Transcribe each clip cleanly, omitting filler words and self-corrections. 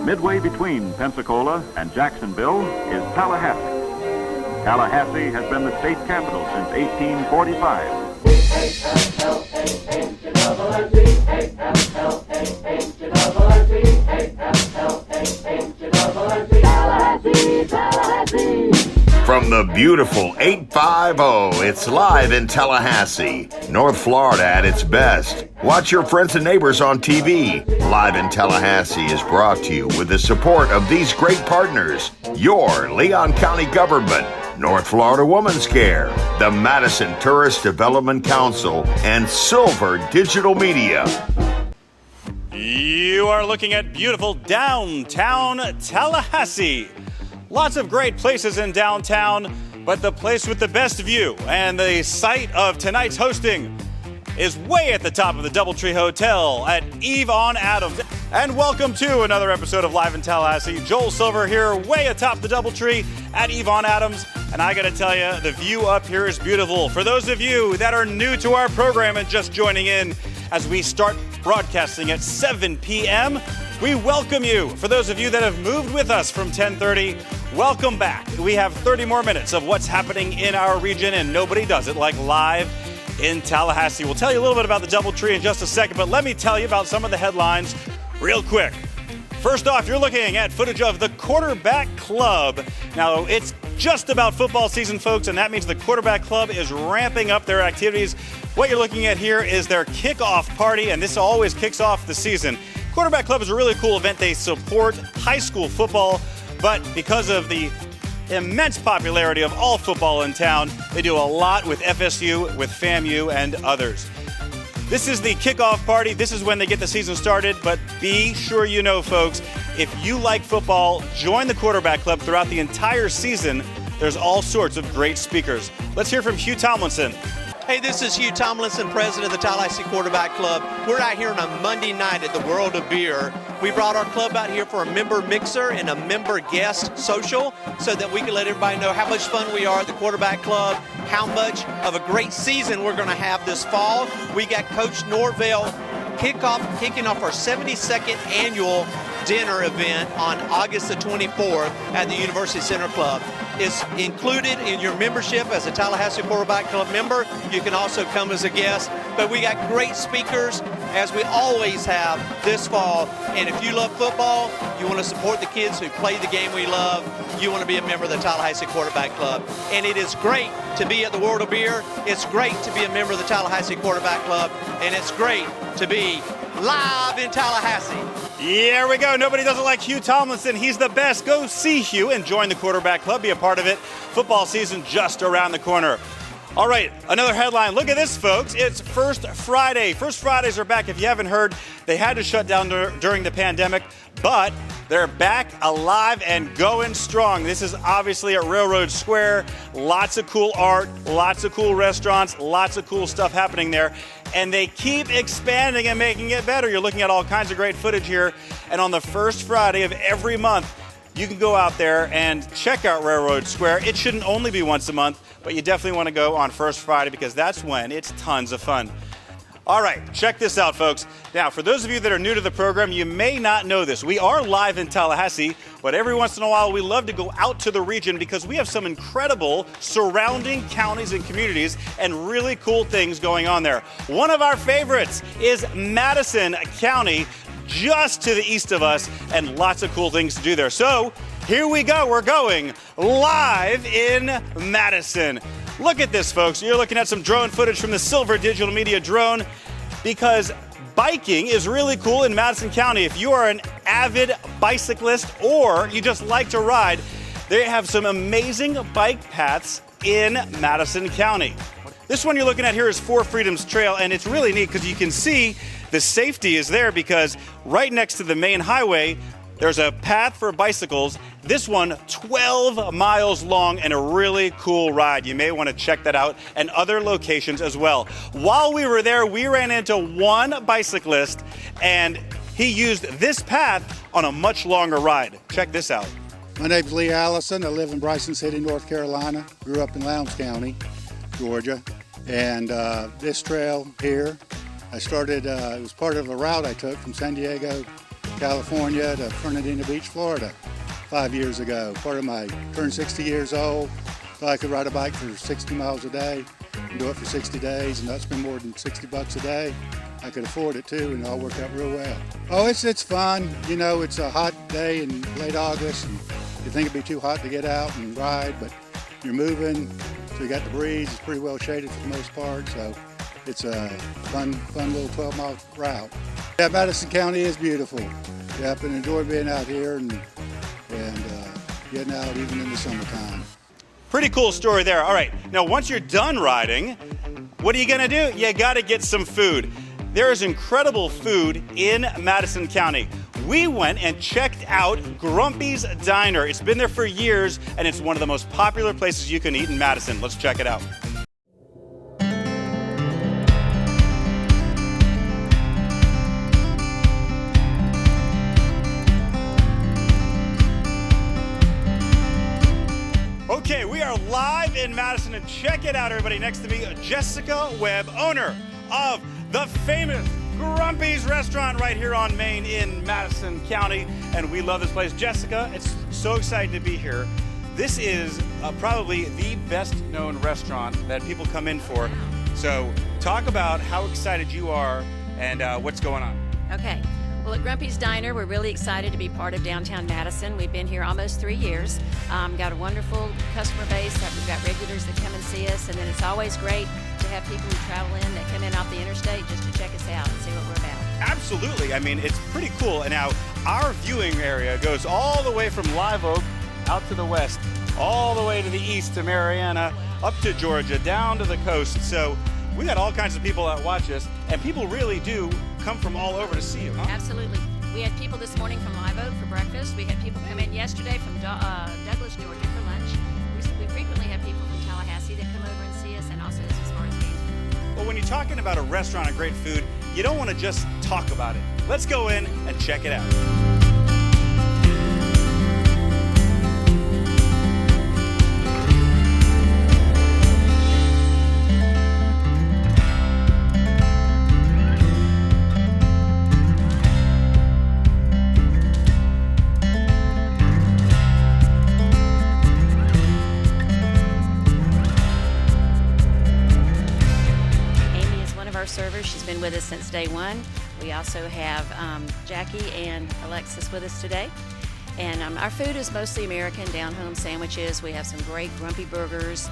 Midway between Pensacola and Jacksonville is Tallahassee. Tallahassee has been the state capital since 1845. From the beautiful 850, it's live in Tallahassee, North Florida at its best. Watch your friends and neighbors on TV. Live in Tallahassee is brought to you with the support of these great partners: your Leon County Government, North Florida Women's Care, the Madison Tourist Development Council, and Silver Digital Media. You are looking at beautiful downtown Tallahassee. Lots of great places in downtown, but the place with the best view and the site of tonight's hosting is way at the top of the Doubletree Hotel at Eve on Adams. And welcome to another episode of Live in Tallahassee. Joel Silver here, way atop the Doubletree at Eve on Adams. And I gotta tell you, the view up here is beautiful. For those of you that are new to our program and just joining in as we start broadcasting at 7 p.m., we welcome you. For those of you that have moved with us from 10:30, welcome back. We have 30 more minutes of what's happening in our region, and nobody does it like live in Tallahassee. We'll tell you a little bit about the Doubletree in just a second, but let me tell you about some of the headlines real quick. First off, you're looking at footage of the Quarterback Club. Now, it's just about football season, folks, and that means the Quarterback Club is ramping up their activities. What you're looking at here is their kickoff party, and this always kicks off the season. Quarterback Club is a really cool event. They support high school football, but because of the immense popularity of all football in town, they do a lot with FSU, with FAMU, and others. This is the kickoff party. This is when they get the season started, but be sure you know, folks, if you like football, join the Quarterback Club throughout the entire season. There's all sorts of great speakers. Let's hear from Hugh Tomlinson. Hey, this is Hugh Tomlinson, president of the Tallahassee Quarterback Club. We're out here on a Monday night at the World of Beer. We brought our club out here for a member mixer and a member guest social so that we can let everybody know how much fun we are at the Quarterback Club, how much of a great season we're going to have this fall. We got Coach Norvell kicking off our 72nd annual dinner event on August the 24th at the University Center Club. It's included in your membership as a Tallahassee Quarterback Club member. You can also come as a guest, but we got great speakers, as we always have this fall. And if you love football, you want to support the kids who play the game we love, you want to be a member of the Tallahassee Quarterback Club. And it is great to be at the World of Beer. It's great to be a member of the Tallahassee Quarterback Club. And it's great to be live in Tallahassee. Here we go. Nobody doesn't like Hugh Tomlinson. He's the best. Go see Hugh and join the Quarterback Club. Be a part of it. Football season just around the corner. All right, another headline. Look at this, folks. It's First Friday. First Fridays are back. If you haven't heard, they had to shut down during the pandemic, but they're back alive and going strong. This is obviously at Railroad Square. Lots of cool art, lots of cool restaurants, lots of cool stuff happening there. And they keep expanding and making it better. You're looking at all kinds of great footage here. And on the first Friday of every month, you can go out there and check out Railroad Square. It shouldn't only be once a month, but you definitely want to go on First Friday because that's when it's tons of fun. All right, check this out, folks. Now, for those of you that are new to the program, you may not know this. We are live in Tallahassee, but every once in a while, we love to go out to the region because we have some incredible surrounding counties and communities and really cool things going on there. One of our favorites is Madison County, just to the east of us, and lots of cool things to do there. So here we go. We're going live in Madison. Look at this, folks. You're looking at some drone footage from the Silver Digital Media drone because biking is really cool in Madison County. If you are an avid bicyclist or you just like to ride, they have some amazing bike paths in Madison County. This one you're looking at here is Four Freedoms Trail, and it's really neat because you can see the safety is there because right next to the main highway, there's a path for bicycles. This one, 12 miles long and a really cool ride. You may want to check that out and other locations as well. While we were there, we ran into one bicyclist and he used this path on a much longer ride. Check this out. My name's Lee Allison. I live in Bryson City, North Carolina. Grew up in Lowndes County, Georgia. And this trail here, I started, it was part of a route I took from San Diego California to Fernandina Beach, Florida 5 years ago. Part of my turned 60 years old, thought I could ride a bike for 60 miles a day and do it for 60 days and not spend more than $60 a day. I could afford it too, and it all worked out real well. Oh, it's fun. You know, it's a hot day in late August, and you think it'd be too hot to get out and ride, but you're moving, so you got the breeze. It's pretty well shaded for the most part, so it's a fun little 12-mile route. Yeah, Madison County is beautiful. Yeah, I've been enjoying being out here and getting out even in the summertime. Pretty cool story there. All right, now once you're done riding, what are you gonna do? You gotta get some food. There is incredible food in Madison County. We went and checked out Grumpy's Diner. It's been there for years, and it's one of the most popular places you can eat in Madison. Let's check it out. Okay, we are live in Madison, and check it out, everybody. Next to me, Jessica Webb, owner of the famous Grumpy's restaurant right here on Main in Madison County, and we love this place. Jessica, it's so exciting to be here. This is probably the best known restaurant that people come in for. So talk about how excited you are and what's going on. Okay. Well, at Grumpy's Diner, we're really excited to be part of downtown Madison. We've been here almost 3 years. Got a wonderful customer base. We've got regulars that come and see us, and then it's always great to have people who travel in that come in off the interstate just to check us out and see what we're about. Absolutely. I mean, it's pretty cool. And now our viewing area goes all the way from Live Oak out to the west, all the way to the east to Mariana, up to Georgia, down to the coast. So we got all kinds of people that watch us, and people really do come from all over to see you, huh? Absolutely. We had people this morning from Live Oak for breakfast. We had people come in yesterday from Douglas, Georgia for lunch. We frequently have people from Tallahassee that come over and see us, and also as far as games. Well, when you're talking about a restaurant and great food, you don't want to just talk about it. Let's go in and check it out. Servers. She's been with us since day one. We also have Jackie and Alexis with us today. And our food is mostly American, down-home sandwiches. We have some great Grumpy burgers.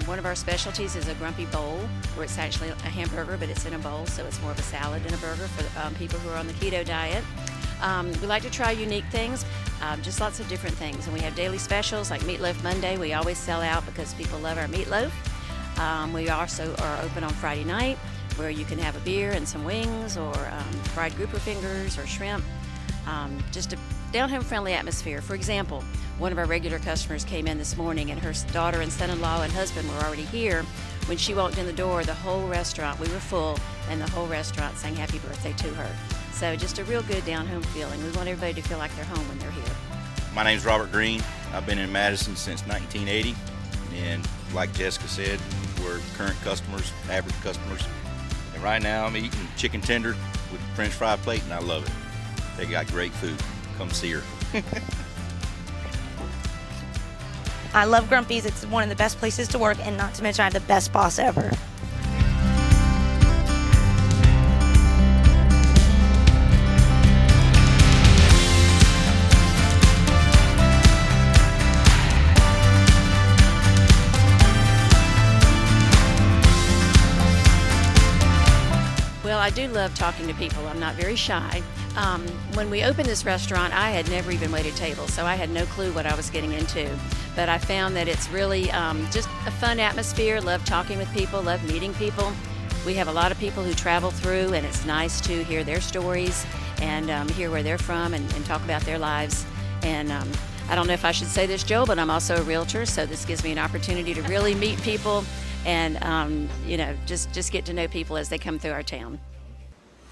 One of our specialties is a Grumpy bowl, where it's actually a hamburger, but it's in a bowl, so it's more of a salad than a burger for people who are on the keto diet. We like to try unique things, just lots of different things. And we have daily specials like Meatloaf Monday. We always sell out because people love our meatloaf. We also are open on Friday night, where you can have a beer and some wings or fried grouper fingers or shrimp. Just a down-home friendly atmosphere. For example, one of our regular customers came in this morning, and her daughter and son-in-law and husband were already here. When she walked in the door, the whole restaurant, we were full, and the whole restaurant sang happy birthday to her. So just a real good down-home feeling. We want everybody to feel like they're home when they're here. My name's Robert Green. I've been in Madison since 1980, and like Jessica said, we're current customers, average customers. And right now I'm eating chicken tender with a French fry plate, and I love it. They got great food. Come see her. I love Grumpy's. It's one of the best places to work, and not to mention I have the best boss ever. Well, I do love talking to people. I'm not very shy. When we opened this restaurant, I had never even waited tables, so I had no clue what I was getting into. But I found that it's really just a fun atmosphere. Love talking with people, love meeting people. We have a lot of people who travel through, and it's nice to hear their stories and hear where they're from and talk about their lives. And I don't know if I should say this, Joel, but I'm also a realtor, so this gives me an opportunity to really meet people and just get to know people as they come through our town.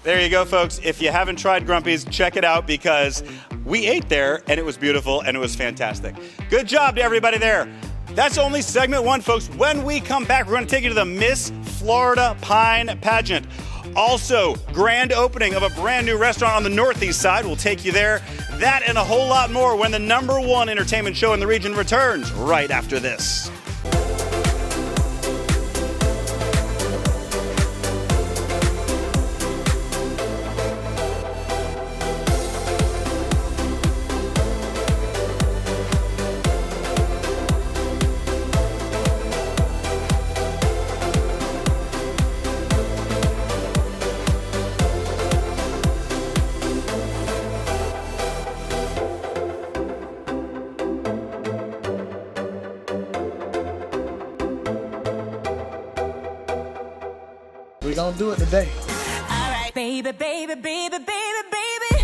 There you go, folks. If you haven't tried Grumpy's, check it out, because we ate there and it was beautiful and it was fantastic. Good job to everybody there. That's only segment one, folks. When we come back, we're going to take you to the Miss Florida Pine Pageant. Also, grand opening of a brand new restaurant on the northeast side. We'll take you there. That and a whole lot more when the #1 entertainment show in the region returns right after this. We're gonna do it today. Alright, baby, baby, baby, baby, baby.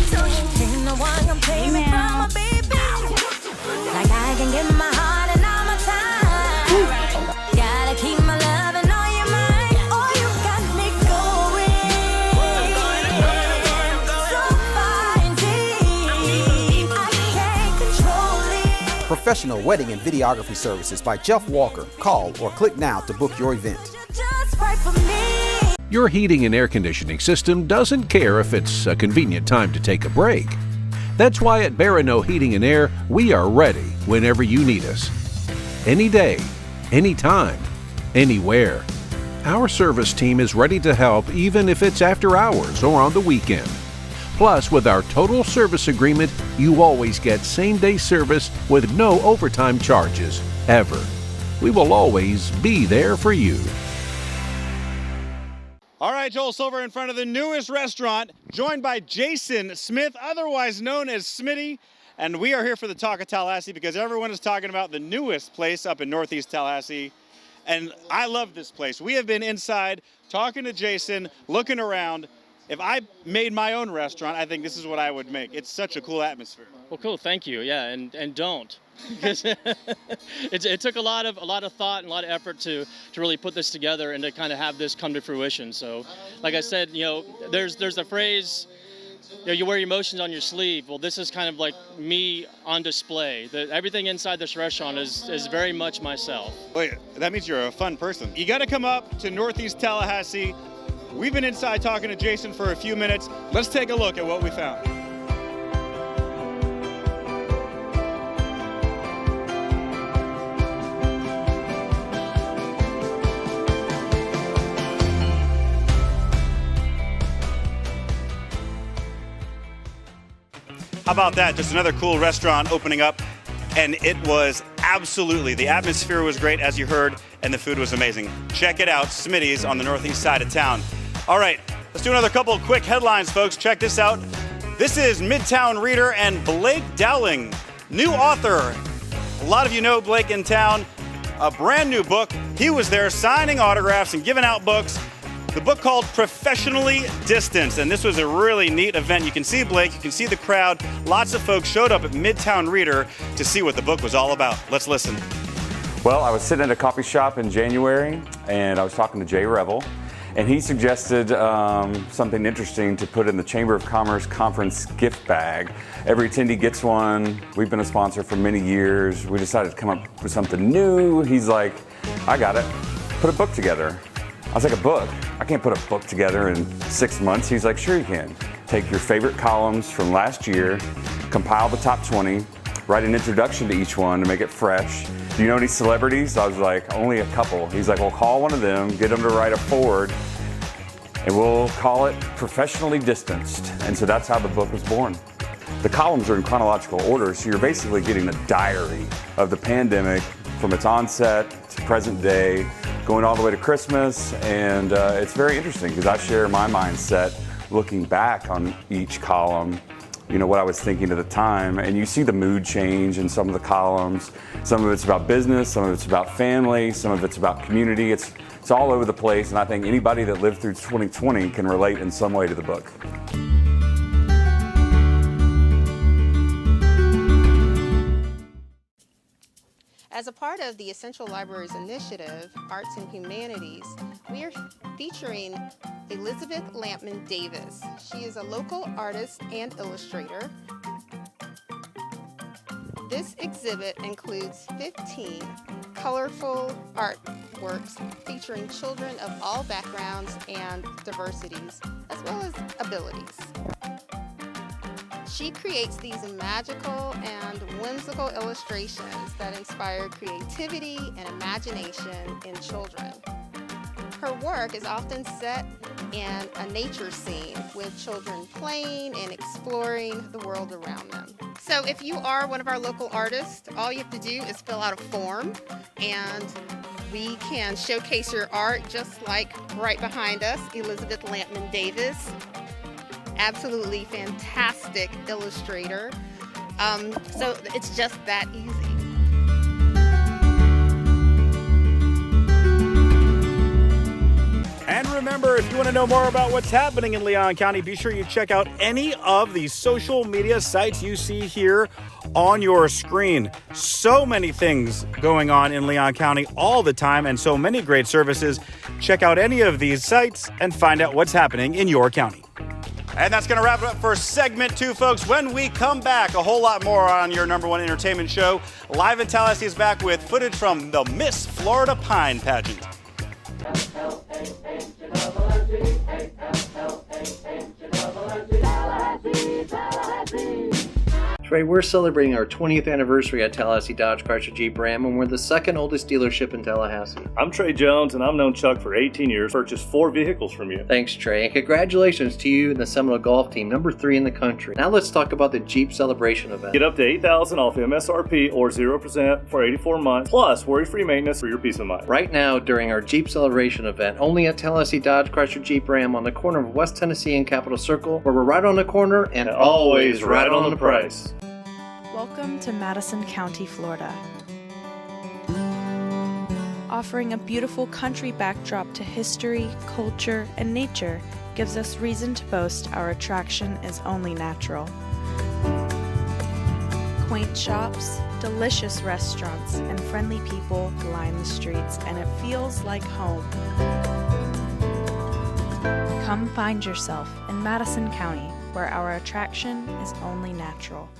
So you think no one can take me from my baby. Like I can give my heart and all my time. Gotta keep my love and all your mind. Oh, you got me going so far and deep. I can't control it. Professional wedding and videography services by Jeff Walker. Call or click now to book your event. Just right for me. Your heating and air conditioning system doesn't care if it's a convenient time to take a break. That's why at Barano Heating and Air, we are ready whenever you need us. Any day, anytime, anywhere. Our service team is ready to help even if it's after hours or on the weekend. Plus, with our total service agreement, you always get same-day service with no overtime charges, ever. We will always be there for you. All right, Joel Silver in front of the newest restaurant, joined by Jason Smith, otherwise known as Smitty. And we are here for the Talk of Tallahassee because everyone is talking about the newest place up in Northeast Tallahassee. And I love this place. We have been inside talking to Jason, looking around. If I made my own restaurant, I think this is what I would make. It's such a cool atmosphere. Well, cool. Thank you. Yeah, and don't, because it took a lot of thought and a lot of effort to really put this together and to kind of have this come to fruition. So, like I said, there's a phrase, you wear your emotions on your sleeve. Well, this is kind of like me on display. Everything inside this restaurant is very much myself. Wait, that means you're a fun person. You got to come up to Northeast Tallahassee. We've been inside talking to Jason for a few minutes. Let's take a look at what we found. How about that? Just another cool restaurant opening up. And it was absolutely, the atmosphere was great, as you heard, and the food was amazing. Check it out, Smitty's on the northeast side of town. All right, let's do another couple of quick headlines, folks. Check this out. This is Midtown Reader and Blake Dowling, new author. A lot of you know Blake in town. A brand new book. He was there signing autographs and giving out books. The book called Professionally Distanced, and this was a really neat event. You can see Blake, you can see the crowd. Lots of folks showed up at Midtown Reader to see what the book was all about. Let's listen. Well, I was sitting at a coffee shop in January, and I was talking to Jay Revel, and he suggested something interesting to put in the Chamber of Commerce conference gift bag. Every attendee gets one. We've been a sponsor for many years. We decided to come up with something new. He's like, I got it. Put a book together. I was like, a book? I can't put a book together in 6 months. He's like, sure you can. Take your favorite columns from last year, compile the top 20, write an introduction to each one to make it fresh. Do you know any celebrities? I was like, only a couple. He's like, well, call one of them, get them to write a foreword, and we'll call it Professionally Distanced. And so that's how the book was born. The columns are in chronological order, so you're basically getting a diary of the pandemic from its onset to present day, going all the way to Christmas, and it's very interesting because I share my mindset looking back on each column, you know, what I was thinking at the time, and you see the mood change in some of the columns. Some of it's about business, some of it's about family, some of it's about community. It's all over the place, and I think anybody that lived through 2020 can relate in some way to the book. As a part of the Essential Libraries Initiative, Arts and Humanities, we are featuring Elizabeth Lampman Davis. She is a local artist and illustrator. This exhibit includes 15 colorful art artworks featuring children of all backgrounds and diversities, as well as abilities. She creates these magical and whimsical illustrations that inspire creativity and imagination in children. Her work is often set in a nature scene with children playing and exploring the world around them. So if you are one of our local artists, all you have to do is fill out a form and we can showcase your art, just like right behind us, Elizabeth Lampman Davis. Absolutely fantastic illustrator. So it's just that easy. And remember, if you want to know more about what's happening in Leon County, be sure you check out any of the social media sites you see here on your screen. So many things going on in Leon County all the time, and so many great services. Check out any of these sites and find out what's happening in your county. And that's going to wrap it up for segment 2, folks. When we come back, a whole lot more on your #1 entertainment show. Live in Tallahassee is back with footage from the Miss Florida Pine pageant. Trey, we're celebrating our 20th anniversary at Tallahassee Dodge Chrysler Jeep Ram, and we're the second oldest dealership in Tallahassee. I'm Trey Jones, and I've known Chuck for 18 years. Purchased 4 vehicles from you. Thanks, Trey, and congratulations to you and the Seminole Golf Team, #3 in the country. Now let's talk about the Jeep Celebration event. Get up to $8,000 off MSRP or 0% for 84 months, plus worry-free maintenance for your peace of mind. Right now, during our Jeep Celebration event, only at Tallahassee Dodge Chrysler Jeep Ram on the corner of West Tennessee and Capitol Circle, where we're right on the corner and always right on the price. Welcome to Madison County, Florida. Offering a beautiful country backdrop to history, culture, and nature gives us reason to boast our attraction is only natural. Quaint shops, delicious restaurants, and friendly people line the streets, and it feels like home. Come find yourself in Madison County, where our attraction is only natural.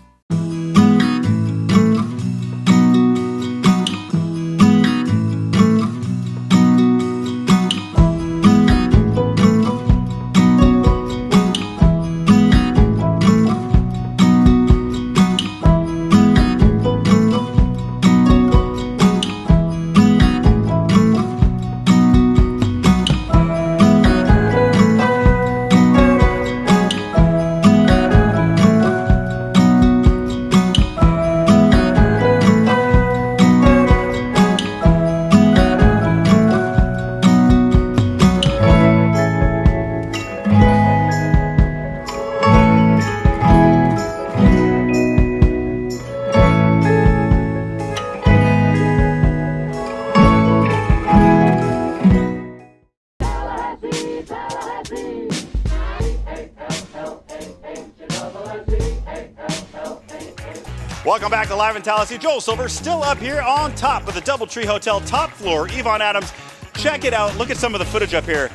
Welcome back to Live in Tallahassee. Joel Silver still up here on top of the DoubleTree Hotel top floor. Yvonne Adams, check it out. Look at some of the footage up here.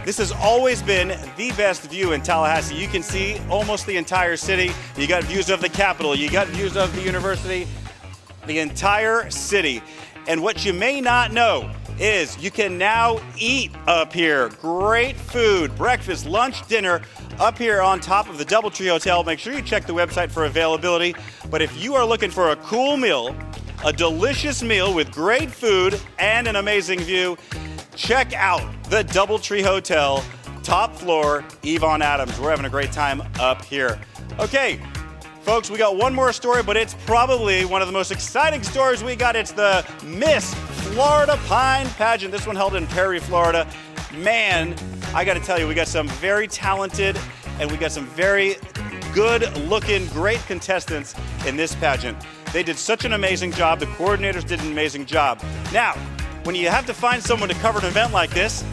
This has always been the best view in Tallahassee. You can see almost the entire city. You got views of the Capitol. You got views of the university, the entire city. And what you may not know is you can now eat up here. Great food, breakfast, lunch, dinner up here on top of the DoubleTree Hotel. Make sure you check the website for availability. But if you are looking for a cool meal, a delicious meal with great food and an amazing view, check out the DoubleTree Hotel, top floor, Yvonne Adams. We're having a great time up here. Okay, folks, we got one more story, but it's probably one of the most exciting stories we got. It's the Miss Florida Pine pageant. This one held in Perry, Florida. Man, I got to tell you, we got some very talented and we got some very good-looking, great contestants in this pageant. They did such an amazing job. The coordinators did an amazing job. Now, when you have to find someone to cover an event like this,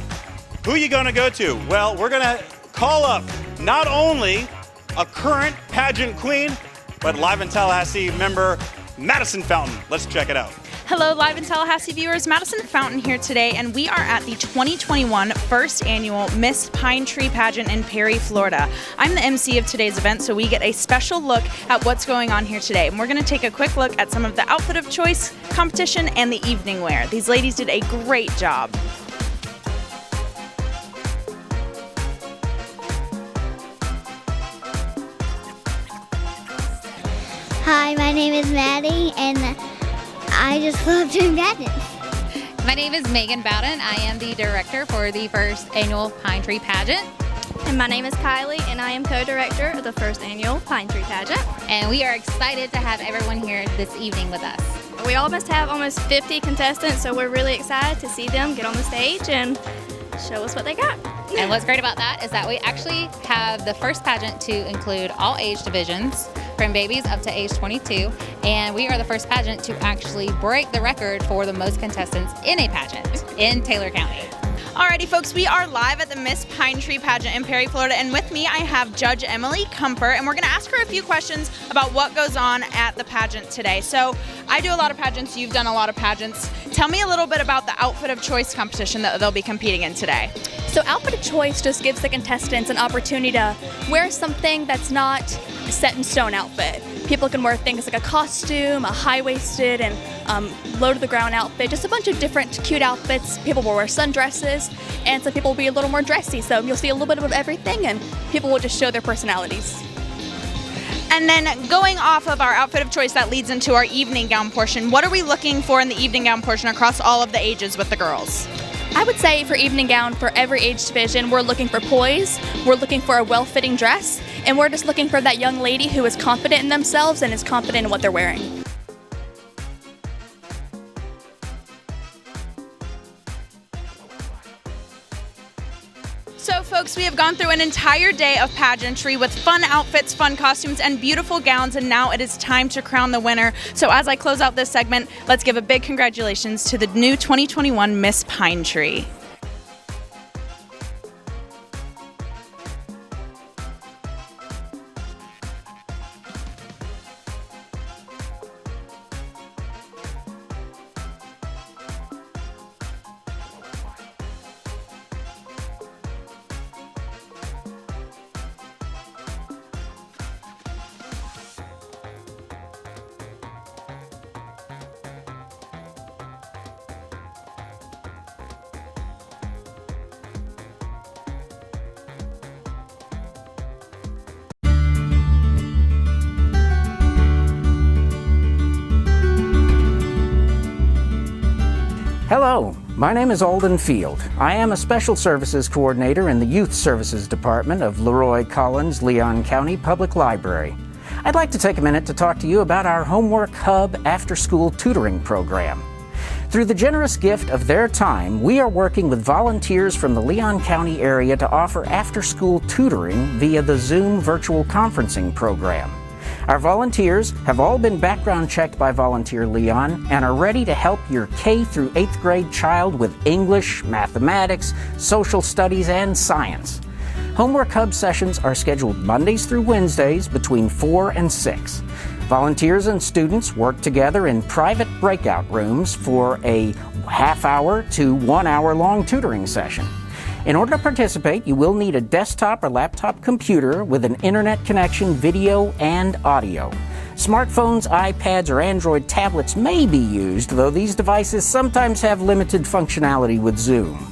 who are you going to go to? Well, we're going to call up not only a current pageant queen, but Live in Tallahassee member Madison Fountain. Let's check it out. Hello, Live in Tallahassee viewers. Madison Fountain here today, and we are at the 2021 first annual Miss Pine Tree Pageant in Perry, Florida. I'm the MC of today's event, so we get a special look at what's going on here today. And we're going to take a quick look at some of the outfit of choice competition and the evening wear. These ladies did a great job. Hi, my name is Maddie, and I just love doing pageants. My name is Megan Bowden. I am the director for the first annual Pine Tree Pageant. And my name is Kylie, and I am co-director of the first annual Pine Tree Pageant. And we are excited to have everyone here this evening with us. We almost have almost 50 contestants, so we're really excited to see them get on the stage and show us what they got. And what's great about that is that we actually have the first pageant to include all age divisions, from babies up to age 22, and we are the first pageant to actually break the record for the most contestants in a pageant in Taylor County. Alrighty, folks, we are live at the Miss Pine Tree Pageant in Perry, Florida, and with me I have Judge Emily Comfort, and we're going to ask her a few questions about what goes on at the pageant today. So, I do a lot of pageants, you've done a lot of pageants. Tell me a little bit about the outfit of choice competition that they'll be competing in today. So outfit of choice just gives the contestants an opportunity to wear something that's not a set in stone outfit. People can wear things like a costume, a high-waisted and low to the ground outfit, just a bunch of different cute outfits. People will wear sundresses, and some people will be a little more dressy, so you'll see a little bit of everything, and people will just show their personalities. And then going off of our outfit of choice, that leads into our evening gown portion. What are we looking for in the evening gown portion across all of the ages with the girls? I would say for evening gown, for every age division, we're looking for poise, we're looking for a well-fitting dress, and we're just looking for that young lady who is confident in themselves and is confident in what they're wearing. So folks, we have gone through an entire day of pageantry with fun outfits, fun costumes, and beautiful gowns, and now it is time to crown the winner. So as I close out this segment, let's give a big congratulations to the new 2021 Miss Pine Tree. Hello, my name is Alden Field. I am a Special Services Coordinator in the Youth Services Department of Leroy Collins, Leon County Public Library. I'd like to take a minute to talk to you about our Homework Hub after-school tutoring program. Through the generous gift of their time, we are working with volunteers from the Leon County area to offer after-school tutoring via the Zoom virtual conferencing program. Our volunteers have all been background checked by Volunteer Leon and are ready to help your K through 8th grade child with English, mathematics, social studies, and science. Homework Hub sessions are scheduled Mondays through Wednesdays between 4 and 6. Volunteers and students work together in private breakout rooms for a half-hour to 1 hour long tutoring session. In order to participate, you will need a desktop or laptop computer with an internet connection, video, and audio. Smartphones, iPads, or Android tablets may be used, though these devices sometimes have limited functionality with Zoom.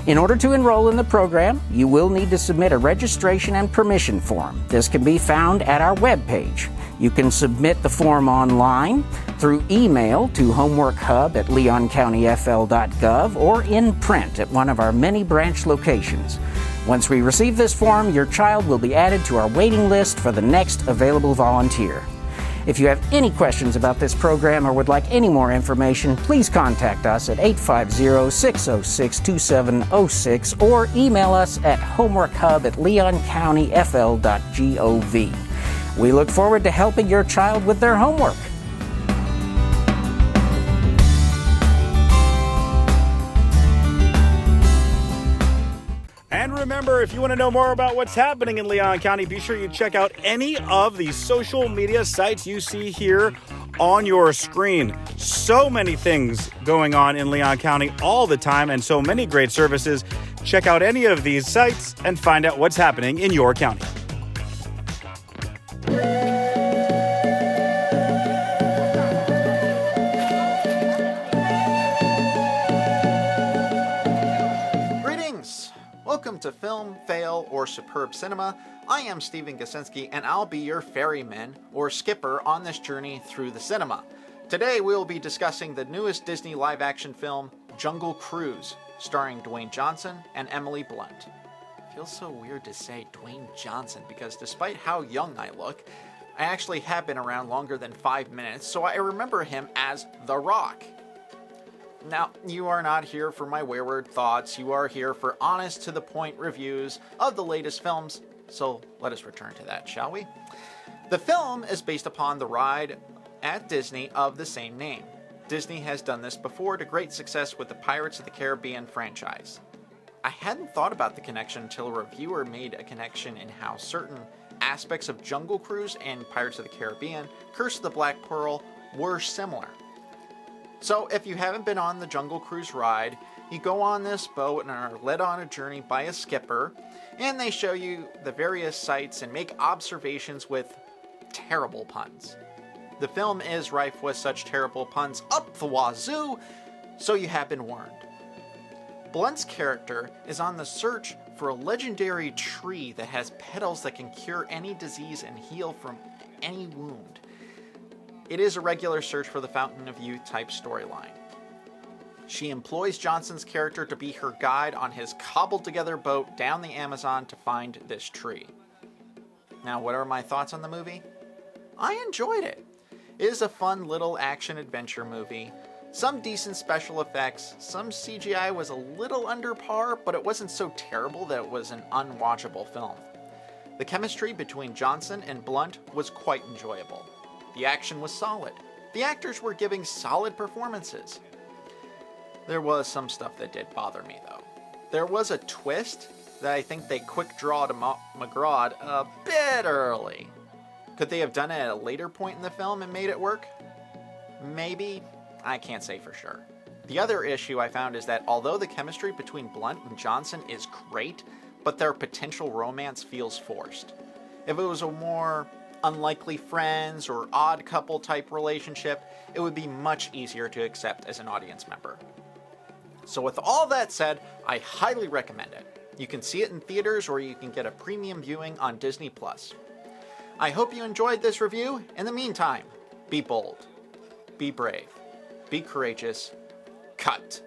In order to enroll in the program, you will need to submit a registration and permission form. This can be found at our webpage. You can submit the form online, through email to homeworkhub@leoncountyfl.gov, or in print at one of our many branch locations. Once we receive this form, your child will be added to our waiting list for the next available volunteer. If you have any questions about this program or would like any more information, please contact us at 850-606-2706 or email us at homeworkhub@leoncountyfl.gov. We look forward to helping your child with their homework. And remember, if you want to know more about what's happening in Leon County, be sure you check out any of the social media sites you see here on your screen. So many things going on in Leon County all the time and so many great services. Check out any of these sites and find out what's happening in your county. Welcome to Film, Fail, or Superb Cinema. I am Stephen Gasinski, and I'll be your ferryman or skipper on this journey through the cinema. Today we will be discussing the newest Disney live-action film, Jungle Cruise, starring Dwayne Johnson and Emily Blunt. It feels so weird to say Dwayne Johnson because despite how young I look, I actually have been around longer than 5 minutes, so I remember him as The Rock. Now, you are not here for my wayward thoughts, you are here for honest to the point reviews of the latest films, so let us return to that, shall we? The film is based upon the ride at Disney of the same name. Disney has done this before to great success with the Pirates of the Caribbean franchise. I hadn't thought about the connection until a reviewer made a connection in how certain aspects of Jungle Cruise and Pirates of the Caribbean, Curse of the Black Pearl, were similar. So if you haven't been on the Jungle Cruise ride, you go on this boat and are led on a journey by a skipper, and they show you the various sights and make observations with terrible puns. The film is rife with such terrible puns up the wazoo, so you have been warned. Blunt's character is on the search for a legendary tree that has petals that can cure any disease and heal from any wound. It is a regular search for the Fountain of Youth type storyline. She employs Johnson's character to be her guide on his cobbled together boat down the Amazon to find this tree. Now, what are my thoughts on the movie? I enjoyed it. It is a fun little action adventure movie. Some decent special effects, some CGI was a little under par, but it wasn't so terrible that it was an unwatchable film. The chemistry between Johnson and Blunt was quite enjoyable. The action was solid. The actors were giving solid performances. There was some stuff that did bother me, though. There was a twist that I think they quick-drawed McGraw a bit early. Could they have done it at a later point in the film and made it work? Maybe. I can't say for sure. The other issue I found is that although the chemistry between Blunt and Johnson is great, but their potential romance feels forced. If it was a more unlikely friends or odd couple type relationship, it would be much easier to accept as an audience member. So with all that said, I highly recommend it. You can see it in theaters or you can get a premium viewing on Disney+. I hope you enjoyed this review. In the meantime, be bold, be brave, be courageous, cut.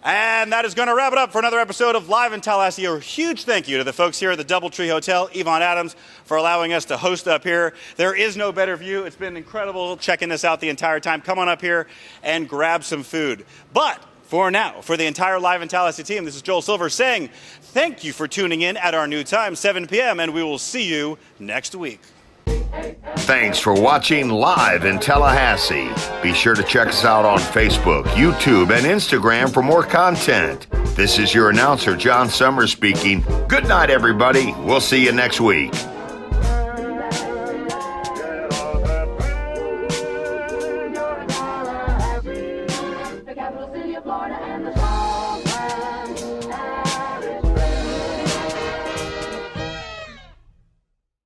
And that is going to wrap it up for another episode of Live in Tallahassee. A huge thank you to the folks here at the Doubletree Hotel, Yvonne Adams, for allowing us to host up here. There is no better view. It's been incredible checking this out the entire time. Come on up here and grab some food. But for now, for the entire Live in Tallahassee team, this is Joel Silver saying thank you for tuning in at our new time, 7 p.m., and we will see you next week. Thanks for watching Live in Tallahassee. Be sure to check us out on Facebook, YouTube, and Instagram for more content. This is your announcer, John Summers speaking. Good night, everybody. We'll see you next week. The capital city of Florida and the